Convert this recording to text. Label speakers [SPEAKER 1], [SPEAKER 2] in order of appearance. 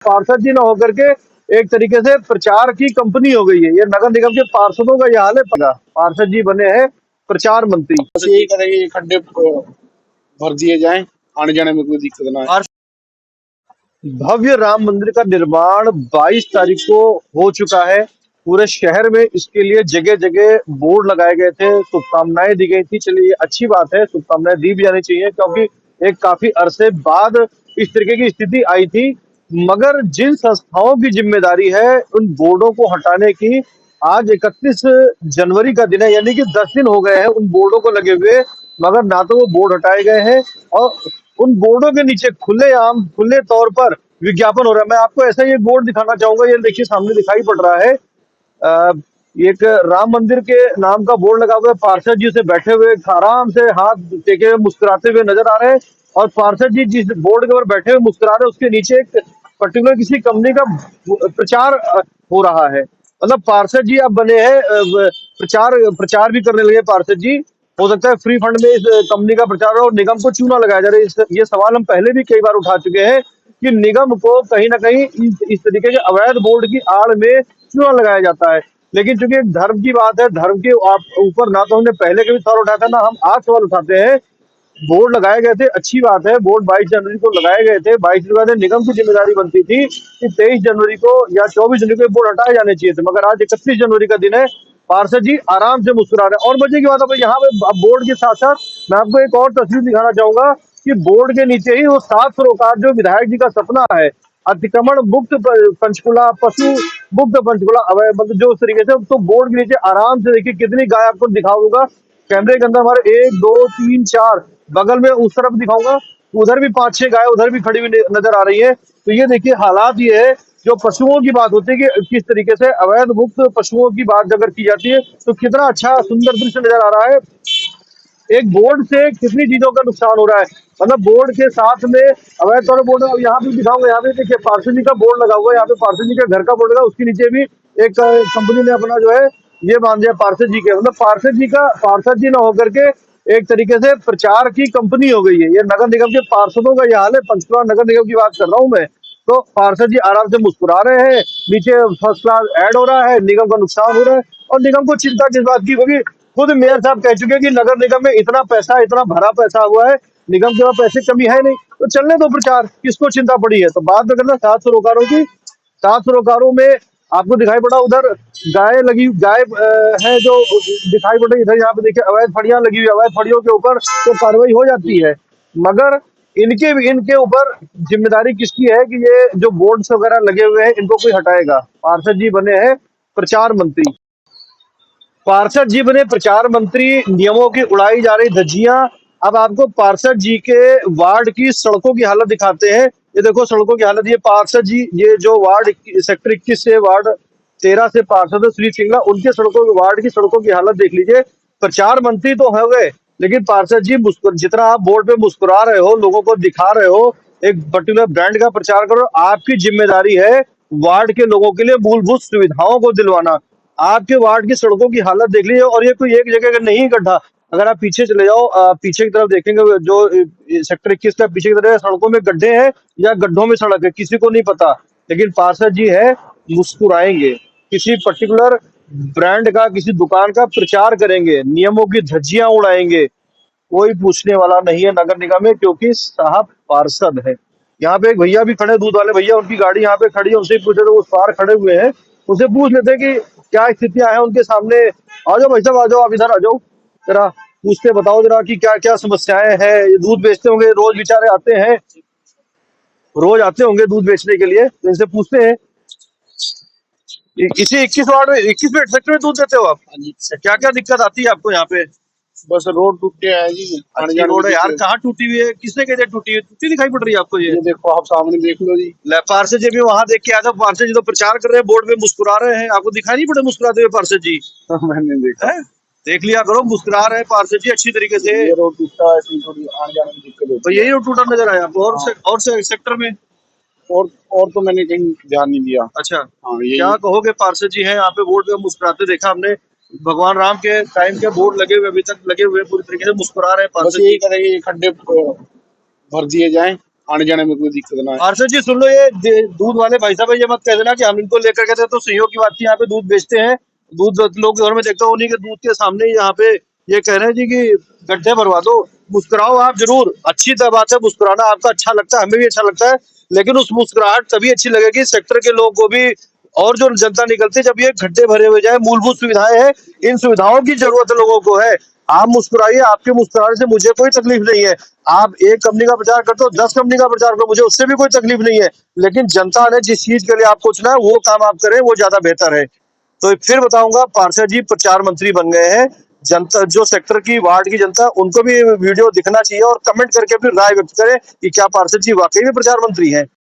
[SPEAKER 1] पार्षद जी ना होकर के एक तरीके से प्रचार की कंपनी हो गई है। ये नगर निगम के पार्षदों का ये हाल है। पार्षद जी बने हैं प्रचार मंत्री।
[SPEAKER 2] बस यही करेंगे, खड्डे भर दिए जाएं, आने जाने में कोई दिक्कत ना आए।
[SPEAKER 1] भव्य राम मंदिर का निर्माण 22 तारीख को हो चुका है। पूरे शहर में इसके लिए जगह जगह बोर्ड लगाए गए थे, शुभकामनाएं दी गई थी। चलिए ये अच्छी बात है, शुभकामनाएं दी भी जानी चाहिए, क्योंकि एक काफी अरसे बाद इस तरीके की स्थिति आई थी। मगर जिन संस्थाओं की जिम्मेदारी है उन बोर्डों को हटाने की, आज 31 जनवरी का दिन है, यानी कि 10 दिन हो गए हैं उन बोर्डों को लगे हुए, मगर ना तो वो बोर्ड हटाए गए हैं और उन बोर्डों के नीचे खुलेआम खुले तौर पर विज्ञापन हो रहा है। मैं आपको ऐसा ही एक बोर्ड दिखाना चाहूंगा, ये देखिए सामने दिखाई पड़ रहा है। अ, एक राम मंदिर के नाम का बोर्ड लगा हुआ है। पार्षद जी से बैठे हुए आराम से हाथ टेके हुए मुस्कुराते हुए नजर आ रहे हैं, और पार्षद जी जिस बोर्ड के ऊपर बैठे हुए मुस्कुरा रहे हैं उसके नीचे एक पर्टिकुलर किसी कंपनी का प्रचार हो रहा है। मतलब पार्षद जी अब बने हैं, प्रचार प्रचार भी करने लगे पार्षद जी। हो सकता है फ्री फंड में इस कंपनी का प्रचार हो और निगम को चूना लगाया जा रहा है। ये सवाल हम पहले भी कई बार उठा चुके हैं कि निगम को कहीं ना कहीं इस तरीके के अवैध बोर्ड की आड़ में चूना लगाया जाता है। लेकिन चूंकि एक धर्म की बात है, धर्म के ऊपर ना तो हमने पहले कभी सवाल उठाया था, ना हम आज सवाल उठाते हैं। बोर्ड लगाए गए थे, अच्छी बात है, बोर्ड 22 जनवरी को लगाए गए थे। 22 जनवरी को निगम की जिम्मेदारी बनती थी कि 23 जनवरी को या 24 जनवरी को बोर्ड हटाए जाने चाहिए थे, मगर आज 31 जनवरी का दिन है। पार्षद जी आराम से मुस्कुरा रहे हैं। और मजे की बात है यहाँ पे बोर्ड के साथ साथ मैं आपको एक और तस्वीर दिखाना चाहूंगा कि बोर्ड के नीचे ही वो 7 सरोकार जो विधायक जी का सपना है, अतिक्रमण मुक्त पंचकुला, पशु मुक्त पंचकुला, मतलब जो उस तरीके से, तो बोर्ड के नीचे आराम से देखिए कितनी गाय आपको दिखाऊंगा कैमरे के अंदर। हमारे 1 2 3 4 बगल में उस तरफ दिखाऊंगा, उधर भी 5 6 गाय उधर भी खड़ी हुई नजर आ रही है। तो ये देखिए हालात ये है। जो पशुओं की बात होती है कि किस तरीके से अवैध मुक्त पशुओं की बात अगर की जाती है, तो कितना अच्छा सुंदर दृश्य नजर आ रहा है। एक बोर्ड से कितनी चीजों का नुकसान हो रहा है। मतलब बोर्ड के साथ में अवैध तौर पर बोर्ड, अब यहाँ पे दिखाऊंगा, यहाँ पे देखिए पार्षद जी का बोर्ड लगा हुआ है, यहाँ पे पार्षद जी के घर का बोर्ड लगा, उसके नीचे भी एक कंपनी ने अपना जो है ये बांध दिया पार्षद जी के। मतलब पार्षद जी ना होकर के एक तरीके से प्रचार की कंपनी हो गई है। ये नगर निगम के पार्षदों का ये हाल है। पंचकुला नगर निगम की बात कर रहा हूँ मैं। तो पार्षद जी आराम से मुस्कुरा रहे हैं, नीचे फर्स्ट क्लास ऐड हो रहा है, निगम का नुकसान हो रहा है, और निगम को चिंता किस बात की होगी। खुद मेयर साहब कह चुके हैं कि नगर निगम में इतना पैसा, इतना भरा पैसा हुआ है, निगम के पास पैसे कमी है नहीं, तो चलने दो प्रचार, किसको चिंता पड़ी है। तो बात में करना 7 सरोकारों की। 7 सरोकारों में आपको दिखाई पड़ा उधर गाय लगी, गाय है जो दिखाई पड़ रही। इधर यहाँ पे देखिए अवैध फड़ियां लगी हुई, अवैध फड़ियों के ऊपर तो कार्रवाई हो जाती है, मगर इनके ऊपर जिम्मेदारी किसकी है कि ये जो बोर्ड्स वगैरह लगे हुए हैं इनको कोई हटाएगा। पार्षद जी बने हैं प्रचार मंत्री। पार्षद जी बने प्रचार मंत्री, नियमों की उड़ाई जा रही धज्जियां। अब आपको पार्षद जी के वार्ड की सड़कों की हालत दिखाते हैं। ये देखो सड़कों की हालत। ये पार्षद जी, ये जो वार्ड सेक्टर 21 से वार्ड 13 से पार्षद है श्री सिंगला, उनके सड़कों, वार्ड की सड़कों की हालत देख लीजिए। प्रचार मंत्री तो हो गए, लेकिन पार्षद जी जितना आप बोर्ड पे मुस्कुरा रहे हो, लोगों को दिखा रहे हो, एक पर्टिकुलर ब्रांड का प्रचार करो, आपकी जिम्मेदारी है वार्ड के लोगों के लिए मूलभूत सुविधाओं को दिलवाना। आपके वार्ड की सड़कों की हालत देख लीजिए, और ये कोई एक जगह का नहीं गड्ढा। अगर आप पीछे चले जाओ, पीछे की तरफ देखेंगे, जो सेक्टर 21 का पीछे की तरफ सड़कों में गड्ढे हैं या गड्ढों में सड़क है, किसी को नहीं पता। लेकिन पार्षद जी है, मुस्कुराएंगे, किसी पर्टिकुलर ब्रांड का, किसी दुकान का प्रचार करेंगे, नियमों की धज्जियां उड़ाएंगे, कोई पूछने वाला नहीं है नगर निगम में, क्योंकि साहब पार्षद है। यहाँ पे एक भैया भी खड़े, दूध वाले भैया, उनकी गाड़ी यहाँ पे खड़ी है, उनसे पूछे तो वो पार खड़े हुए हैं, उनसे पूछ लेते हैं कि क्या स्थितियां हैं उनके सामने। आ जाओ भाई साहब, आ जाओ, आप इधर आ जाओ, जरा पूछते, बताओ जरा कि क्या क्या समस्याएं हैं। ये दूध बेचते होंगे, रोज बेचारे आते हैं, रोज आते होंगे दूध बेचने के लिए, तो इनसे पूछते हैं। इसी 21 वार्ड में, 21 मिनट सेक्टर में दूध देते हो आप?
[SPEAKER 2] हाँ जी।
[SPEAKER 1] क्या क्या दिक्कत आती है आपको यहाँ पे?
[SPEAKER 2] बस रोड टूट गया है जी, आने
[SPEAKER 1] अच्छी
[SPEAKER 2] जाने
[SPEAKER 1] रोड है
[SPEAKER 2] में
[SPEAKER 1] यार,
[SPEAKER 2] दिक्कत।
[SPEAKER 1] कहाँ टूटी हुई है, किसने कहते टूटी है? टूटी दिखाई पड़ रही है आपको ये?
[SPEAKER 2] ये देखो, आप सामने देख लो जी।
[SPEAKER 1] पार्षद जी भी वहां देख के आया था। पार्षद जी तो प्रचार कर रहे हैं, बोर्ड पे मुस्कुरा रहे हैं, आपको दिखाई नहीं पड़े मुस्कुराते हुए पार्षद जी?
[SPEAKER 2] मैंने देखा।
[SPEAKER 1] है, देख लिया करो, मुस्कुरा रहे हैं पार्षद जी अच्छी तरीके से।
[SPEAKER 2] ये रोड टूटा है, इसमें थोड़ी आने जाने में दिक्कत
[SPEAKER 1] तो
[SPEAKER 2] होती है।
[SPEAKER 1] यही रोड टूटा नजर आया आपको?
[SPEAKER 2] हाँ।
[SPEAKER 1] और सेक्टर में?
[SPEAKER 2] और तो मैंने कहीं ध्यान नहीं दिया।
[SPEAKER 1] अच्छा,
[SPEAKER 2] हाँ,
[SPEAKER 1] क्या
[SPEAKER 2] यही।
[SPEAKER 1] कहोगे? पार्षद जी हैं यहाँ पे बोर्ड पे मुस्कुराते देखा हमने, भगवान राम के टाइम के बोर्ड लगे हुए, अभी तक लगे हुए, पूरी तरीके से मुस्कुरा रहे हैं
[SPEAKER 2] बस
[SPEAKER 1] पार्षद
[SPEAKER 2] यही
[SPEAKER 1] जी।
[SPEAKER 2] करेंगे, खड्डे भर दिए जाएं, आने जाने में कोई दिक्कत ना है।
[SPEAKER 1] पार्षद जी सुन लो, ये दूध वाले भाई साहब ये मत कह देना कि हम इनको लेकर गए थे तो सहयोग की बात थी। यहाँ पे दूध बेचते हैं, दूध लोग घर में देखता हूँ, उन्हीं के दूध के सामने ही यहाँ पे ये कह रहे हैं जी कि गड्ढे भरवा दो। मुस्कुराओ आप जरूर, अच्छी बात है, मुस्कुराना आपका अच्छा लगता है, हमें भी अच्छा लगता है, लेकिन उस मुस्कुराहट तभी अच्छी लगेगी सेक्टर के लोगों को भी, और जो जनता निकलती है जब ये गड्ढे भरे हुए जाए। मूलभूत सुविधाएं हैं, इन सुविधाओं की जरूरत लोगों को है। आप मुस्कुराइए, आपके मुस्कुराने से मुझे कोई तकलीफ नहीं है। आप एक कंपनी का प्रचार करते हो, 10 कंपनी का प्रचार करो, मुझे उससे भी कोई तकलीफ नहीं है, लेकिन जनता ने जिस चीज के लिए आपको चुना है वो काम आप करें, वो ज्यादा बेहतर है। तो फिर बताऊंगा, पार्षद जी प्रचार मंत्री बन गए हैं। जनता, जो सेक्टर की वार्ड की जनता, उनको भी वीडियो दिखना चाहिए और कमेंट करके अपनी राय व्यक्त करें कि क्या पार्षद जी वाकई में प्रचार मंत्री हैं।